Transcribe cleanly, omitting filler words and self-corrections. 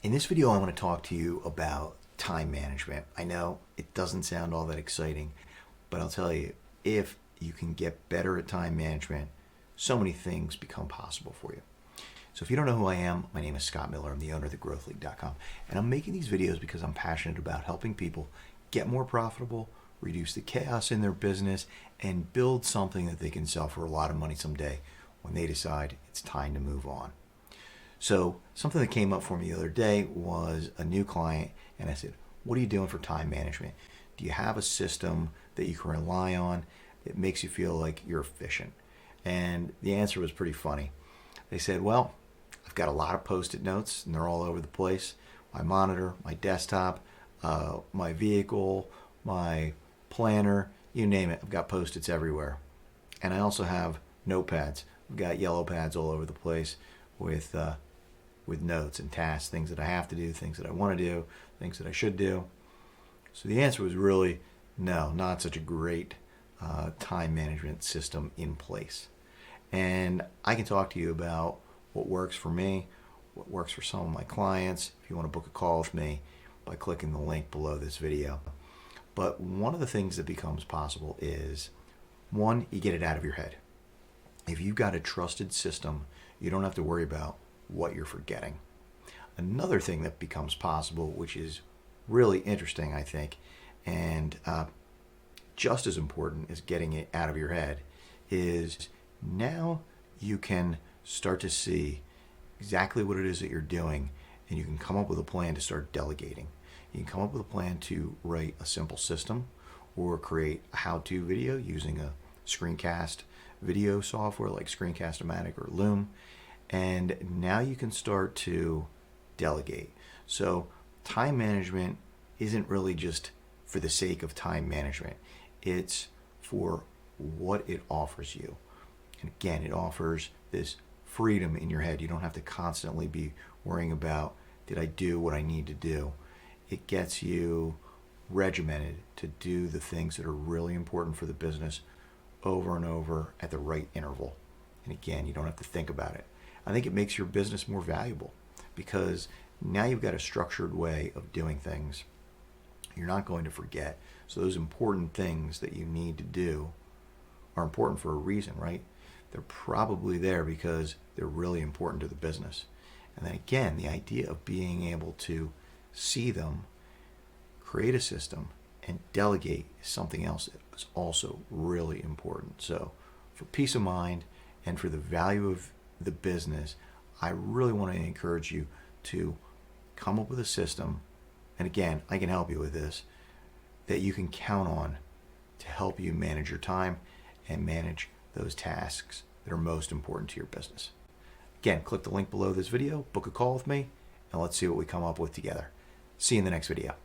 In this video, I want to talk to you about time management. I know it doesn't sound all that exciting, but I'll tell you, if you can get better at time management, so many things become possible for you. So if you don't know who I am, my name is Scott Miller. I'm the owner of thegrowthleague.com, and I'm making these videos because I'm passionate about helping people get more profitable, reduce the chaos in their business, and build something that they can sell for a lot of money someday when they decide it's time to move on. So something that came up for me the other day was a new client, and I said, what are you doing for time management? Do you have a system that you can rely on that makes you feel like you're efficient? And the answer was pretty funny. They said, well, I've got a lot of post-it notes, and they're all over the place. My monitor, my desktop, my vehicle, my planner, you name it. I've got post-its everywhere. And I also have notepads. I've got yellow pads all over the place with notes and tasks, things that I have to do, things that I want to do, things that I should do. So the answer was really no, not such a great time management system in place. And I can talk to you about what works for me, what works for some of my clients, if you want to book a call with me by clicking the link below this video. But one of the things that becomes possible is, one, you get it out of your head. If you've got a trusted system, you don't have to worry about what you're forgetting. Another thing that becomes possible, which is really interesting, I think, and just as important as getting it out of your head, is now you can start to see exactly what it is that you're doing, and you can come up with a plan to start delegating. You can come up with a plan to write a simple system or create a how-to video using a screencast video software like Screencast-O-Matic or Loom. And now you can start to delegate. So time management isn't really just for the sake of time management. It's for what it offers you. And again, it offers this freedom in your head. You don't have to constantly be worrying about, did I do what I need to do? It gets you regimented to do the things that are really important for the business over and over at the right interval. And again, you don't have to think about it. I think it makes your business more valuable because now you've got a structured way of doing things. You're not going to forget. So those important things that you need to do are important for a reason, right? They're probably there because they're really important to the business. And then again, the idea of being able to see them, create a system, and delegate is something else that is also really important. So for peace of mind and for the value of the business, I really want to encourage you to come up with a system, and again, I can help you with this, that you can count on to help you manage your time and manage those tasks that are most important to your business. Again, click the link below this video, book a call with me, and let's see what we come up with together. See you in the next video.